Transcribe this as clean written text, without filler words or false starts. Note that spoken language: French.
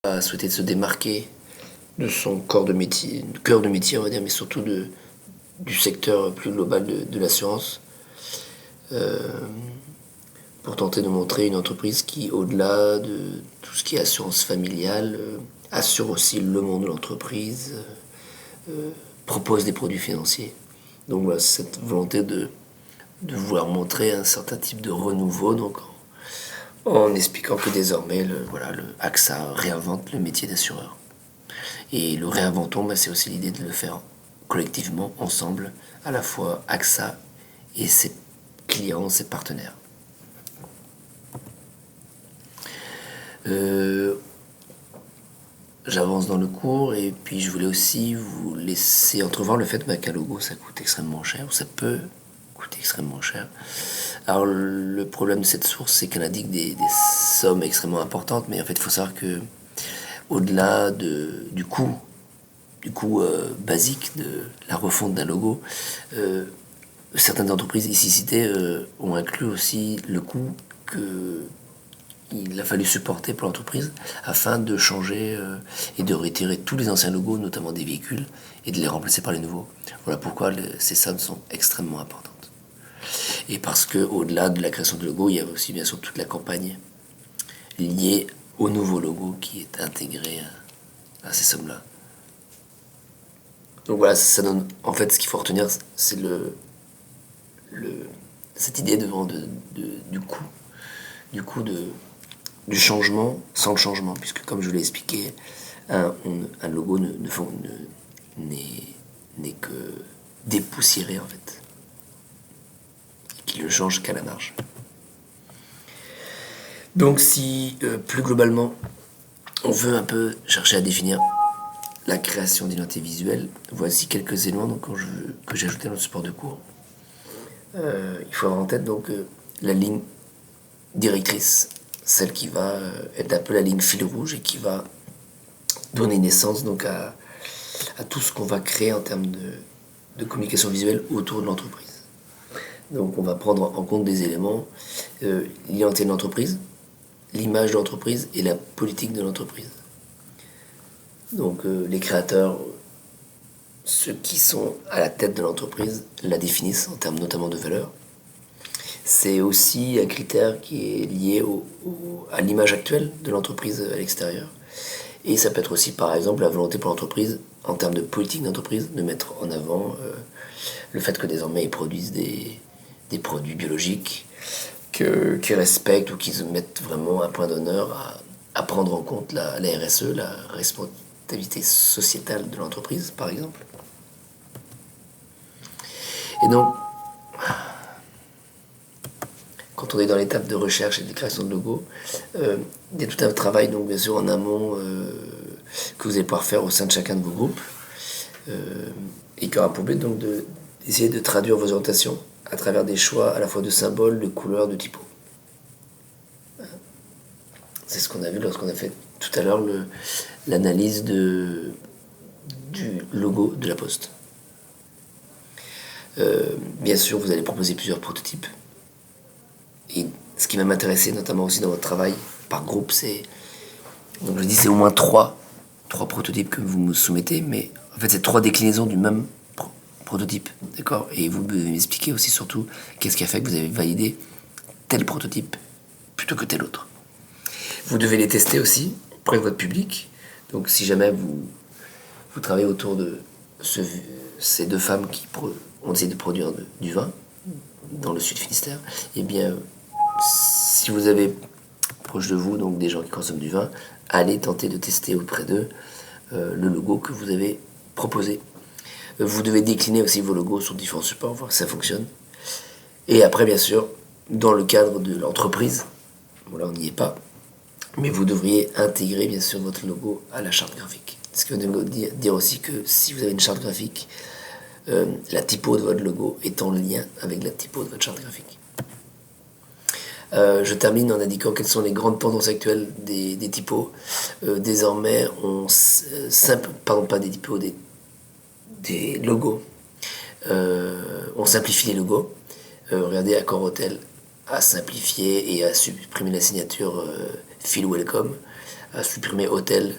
a souhaité se démarquer de son cœur de métier, on va dire, mais surtout du secteur plus global de l'assurance, pour tenter de montrer une entreprise qui, au-delà de tout ce qui est assurance familiale, assure aussi le monde de l'entreprise, propose des produits financiers. Donc voilà, cette volonté de vouloir montrer un certain type de renouveau, donc en expliquant que désormais, le AXA réinvente le métier d'assureur. Et le réinventons, c'est aussi l'idée de le faire collectivement, ensemble, à la fois AXA et ses clients, ses partenaires. J'avance dans le cours et puis je voulais aussi vous laisser entrevoir le fait qu'un logo ça coûte extrêmement cher, ou ça peut coûter extrêmement cher. Alors le problème de cette source, c'est qu'elle indique des sommes extrêmement importantes, mais en fait il faut savoir que au-delà du coût basique de la refonte d'un logo, certaines entreprises ici citées ont inclus aussi le coût qu'il a fallu supporter pour l'entreprise afin de changer et de retirer tous les anciens logos, notamment des véhicules, et de les remplacer par les nouveaux. Voilà pourquoi ces sommes sont extrêmement importantes. Et parce que au-delà de la création de logo, il y a aussi bien sûr toute la campagne liée au nouveau logo qui est intégré à ces sommes-là. Donc voilà, ça donne. En fait, ce qu'il faut retenir, c'est cette idée du coût du changement sans le changement, puisque comme je l'ai expliqué, un logo n'est que dépoussiéré en fait, qui ne change qu'à la marge. Donc si plus globalement on veut un peu chercher à définir la création d'identité visuelle, voici quelques éléments donc, que j'ai ajoutés dans le support de cours. Il faut avoir en tête donc la ligne directrice, celle qui va être un peu la ligne fil rouge et qui va donner naissance donc à tout ce qu'on va créer en termes de communication visuelle autour de l'entreprise. Donc on va prendre en compte des éléments l'identité de l'entreprise, l'image de l'entreprise et la politique de l'entreprise. Donc les créateurs, ceux qui sont à la tête de l'entreprise, la définissent en termes notamment de valeur. C'est aussi un critère qui est lié à l'image actuelle de l'entreprise à l'extérieur. Et ça peut être aussi par exemple la volonté pour l'entreprise, en termes de politique d'entreprise, de mettre en avant le fait que désormais ils produisent des produits biologiques, qu'ils respectent ou qu'ils mettent vraiment un point d'honneur à prendre en compte la RSE, la responsabilité sociétale de l'entreprise, par exemple. Et donc, quand on est dans l'étape de recherche et de création de logo, il y a tout un travail, donc bien sûr en amont, que vous allez pouvoir faire au sein de chacun de vos groupes, et qui aura pour but donc d'essayer de traduire vos orientations à travers des choix à la fois de symboles, de couleurs, de typos. C'est ce qu'on a vu lorsqu'on a fait tout à l'heure l'analyse du logo de la Poste. Bien sûr, vous allez proposer plusieurs prototypes. Et ce qui va m'intéresser, notamment aussi dans votre travail par groupe, c'est au moins trois prototypes que vous me soumettez, mais en fait c'est 3 déclinaisons du même prototype, d'accord. Et vous m'expliquez aussi surtout qu'est-ce qui a fait que vous avez validé tel prototype plutôt que tel autre. Vous devez les tester aussi auprès de votre public. Donc si jamais vous travaillez autour de ces 2 femmes qui ont essayé de produire du vin dans le sud Finistère, eh bien si vous avez proche de vous donc des gens qui consomment du vin, allez tenter de tester auprès d'eux le logo que vous avez proposé. Vous devez décliner aussi vos logos sur différents supports, voir si ça fonctionne. Et après, bien sûr, dans le cadre de l'entreprise, bon là on n'y est pas, mais vous devriez intégrer bien sûr votre logo à la charte graphique. Ce qui veut dire aussi que si vous avez une charte graphique, la typo de votre logo est en lien avec la typo de votre charte graphique. Je termine en indiquant quelles sont les grandes tendances actuelles des typos. Désormais, des logos. On simplifie les logos. Regardez, Accor Hotel a simplifié et a supprimé la signature Feel Welcome, à supprimer hôtel.